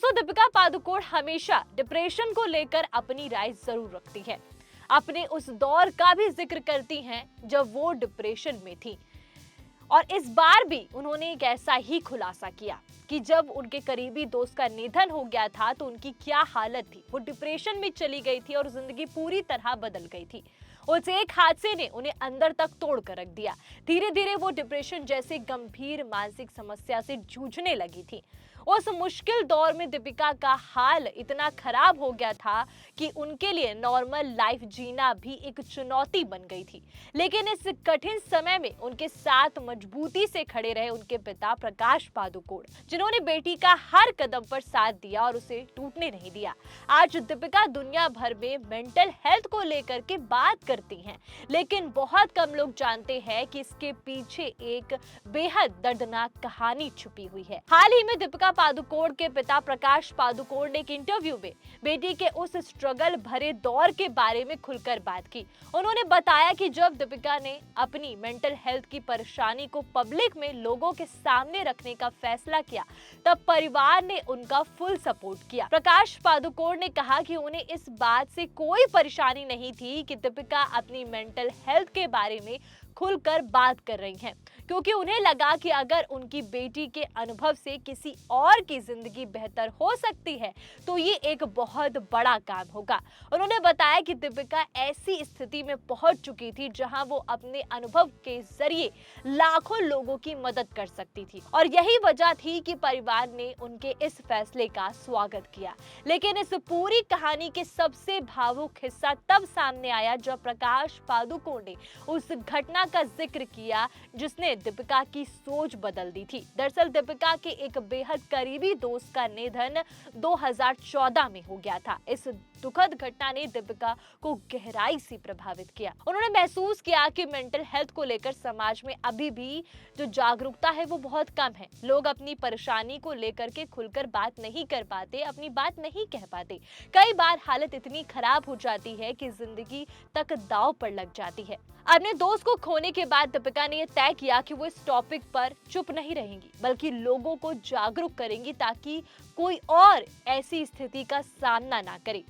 दोस्तों, दीपिका पादुकोण हमेशा डिप्रेशन को लेकर अपनी राय जरूर रखती है। अपने उस दौर का भी जिक्र करती हैं जब वो डिप्रेशन में थी, और इस बार भी उन्होंने एक ऐसा ही खुलासा किया कि जब उनके करीबी दोस्त का निधन हो गया था तो उनकी क्या हालत थी। वो डिप्रेशन में चली गई थी और जिंदगी पूरी तरह बदल गई थी। उस एक हादसे ने उन्हें अंदर तक तोड़ कर रख दिया। धीरे धीरे वो डिप्रेशन जैसे गंभीर मानसिक समस्या से जूझने लगी थी। उस मुश्किल दौर में दीपिका का हाल इतना खराब हो गया था कि उनके लिए नॉर्मल लाइफ जीना भी एक चुनौती बन गई थी। लेकिन इस कठिन समय में उनके साथ मजबूती से खड़े रहे उनके पिता प्रकाश पादुकोण, जिन्होंने बेटी का हर कदम पर साथ दिया और उसे टूटने नहीं दिया। आज दीपिका दुनिया भर में मेंटल हेल्थ को लेकर के बात करती हैं, लेकिन बहुत कम लोग जानते हैं कि इसके पीछे एक बेहद दर्दनाक कहानी छुपी हुई है। हाल ही में दीपिका पादुकोण के पिता प्रकाश पादुकोण ने एक इंटरव्यू में बेटी के उस स्ट्रगल भरे दौर के बारे में खुलकर बात की। उन्होंने बताया कि जब दीपिका ने अपनी मेंटल हेल्थ की परेशानी को पब्लिक में लोगों के सामने रखने का फैसला किया, तब परिवार ने उनका फुल सपोर्ट किया। प्रकाश पादुकोण ने कहा कि उन्हें इस बात से कोई परेशानी नहीं थी कि दीपिका अपनी मेंटल हेल्थ के बारे में खुलकर बात कर रही हैं, क्योंकि उन्हें लगा कि अगर उनकी बेटी के अनुभव से किसी और की जिंदगी बेहतर हो सकती है तो ये एक बहुत बड़ा काम होगा। उन्होंने बताया कि दीपिका ऐसी स्थिति में पहुंच चुकी थी जहां वो अपने अनुभव के जरिए लाखों लोगों की मदद कर सकती थी, और यही वजह थी कि परिवार ने उनके इस फैसले का स्वागत किया। लेकिन इस पूरी कहानी के सबसे भावुक हिस्सा तब सामने आया जब प्रकाश पादुकोण ने उस घटना का जिक्र किया जिसने दीपिका की सोच बदल दी थी। दरअसल दीपिका के एक बेहद करीबी दोस्त का निधन 2014 में हो गया था। इस दुखद घटना ने दीपिका को गहराई से प्रभावित किया। उन्होंने महसूस किया कि मेंटल हेल्थ को लेकर समाज में अभी भी जो जागरूकता है वो बहुत कम है। लोग अपनी परेशानी को लेकर के खुलकर बात नहीं कर पाते, अपनी बात नहीं कह पाते। कई बार हालत इतनी खराब हो जाती है कि जिंदगी तक दांव पर लग जाती है। अपने दोस्त को खोने के बाद दीपिका ने यह तय किया कि वो इस टॉपिक पर चुप नहीं रहेंगी, बल्कि लोगों को जागरूक करेंगी ताकि कोई और ऐसी स्थिति का सामना ना करे।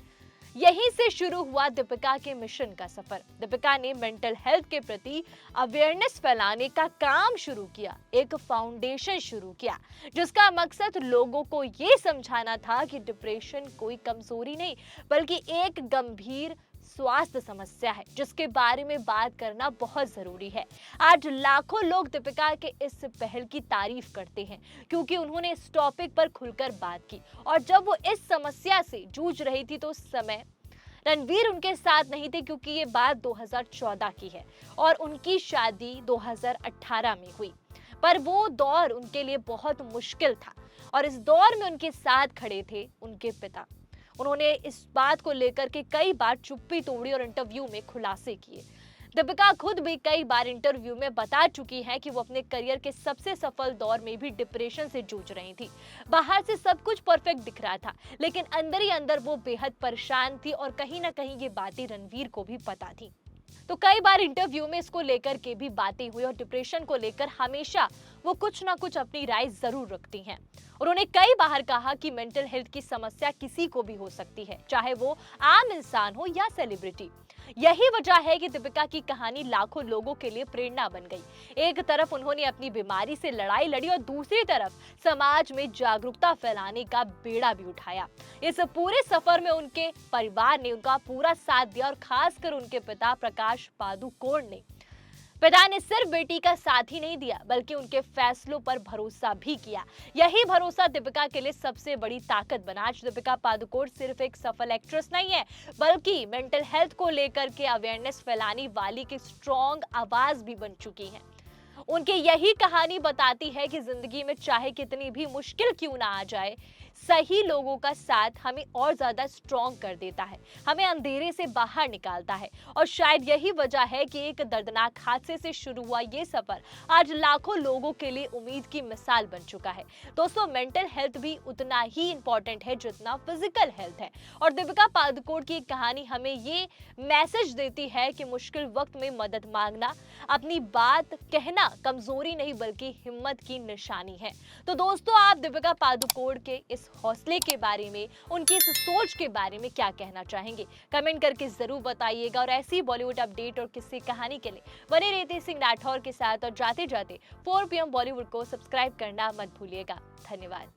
यहीं से शुरू हुआ दीपिका के मिशन का सफर। दीपिका ने मेंटल हेल्थ के प्रति अवेयरनेस फैलाने का काम शुरू किया, एक फाउंडेशन शुरू किया जिसका मकसद लोगों को ये समझाना था कि डिप्रेशन कोई कमजोरी नहीं बल्कि एक गंभीर स्वास्थ्य समस्या है जिसके बारे में बात करना बहुत जरूरी है। आज लाखों लोग दीपिका के इस पहल की तारीफ करते हैं क्योंकि उन्होंने इस टॉपिक पर खुलकर बात की, और जब वो इस समस्या से जूझ रही थी तो उस समय रणवीर उनके साथ नहीं थे, क्योंकि ये बात 2014 की है और उनकी शादी 2018 में हुई। पर वो दौर उनके लिए बहुत मुश्किल था और इस दौर में उनके साथ खड़े थे उनके पिता। उन्होंने इस बात को लेकर के कई बार चुप्पी तोड़ी और इंटरव्यू में खुलासे किए। दीपिका खुद भी कई बार इंटरव्यू में बता चुकी है कि वो अपने करियर के सबसे सफल दौर में भी डिप्रेशन से जूझ रही थी। बाहर से सब कुछ परफेक्ट दिख रहा था, लेकिन अंदर ही अंदर वो बेहद परेशान थी और कहीं ना कहीं ये बातें रणवीर को भी पता थी। तो कई बार इंटरव्यू में इसको लेकर के भी बातें हुई और डिप्रेशन को लेकर हमेशा वो कुछ ना कुछ अपनी राय जरूर रखती हैं। उन्होंने कई बार कहा कि मेंटल हेल्थ की समस्या किसी को भी हो सकती है, चाहे वो आम इंसान हो या सेलिब्रिटी। यही वजह है कि दीपिका की कहानी लाखों लोगों के लिए प्रेरणा बन गई। एक तरफ उन्होंने अपनी बीमारी से लड़ाई लड़ी और दूसरी तरफ समाज में जागरूकता फैलाने का बेड़ा भी उठाया। इस पूरे सफर में उनके परिवार ने उनका पूरा साथ दिया और खासकर उनके पिता प्रकाश पादुकोण ने। पिता ने सिर्फ बेटी का साथ ही नहीं दिया बल्कि उनके फैसलों पर भरोसा भी किया। यही भरोसा दीपिका के लिए सबसे बड़ी ताकत बना। आज दीपिका पादुकोण सिर्फ एक सफल एक्ट्रेस नहीं है बल्कि मेंटल हेल्थ को लेकर के अवेयरनेस फैलाने वाली की स्ट्रॉन्ग आवाज भी बन चुकी है। उनकी यही कहानी बताती है कि जिंदगी में चाहे कितनी भी मुश्किल क्यों ना आ जाए, सही लोगों का साथ हमें और ज्यादा स्ट्रॉन्ग कर देता है, हमें अंधेरे से बाहर निकालता है। और शायद यही वजह है कि एक दर्दनाक हादसे से शुरू हुआ ये सफर आज लाखों लोगों के लिए उम्मीद की मिसाल बन चुका है। दोस्तों, मेंटल हेल्थ भी उतना ही इंपॉर्टेंट है जितना फिजिकल हेल्थ है, और दीपिका पादुकोण की कहानी हमें ये मैसेज देती है कि मुश्किल वक्त में मदद मांगना, अपनी बात कहना कमजोरी नहीं बल्कि हिम्मत की निशानी है। तो दोस्तों, आप दीपिका पादुकोण के इस इस हौसले के बारे में, उनकी इस सोच के बारे में क्या कहना चाहेंगे? कमेंट करके जरूर बताइएगा। और ऐसी बॉलीवुड अपडेट और किस्से कहानी के लिए बने रहते सिंह राठौर के साथ। और जाते जाते 4 PM बॉलीवुड को सब्सक्राइब करना मत भूलिएगा। धन्यवाद।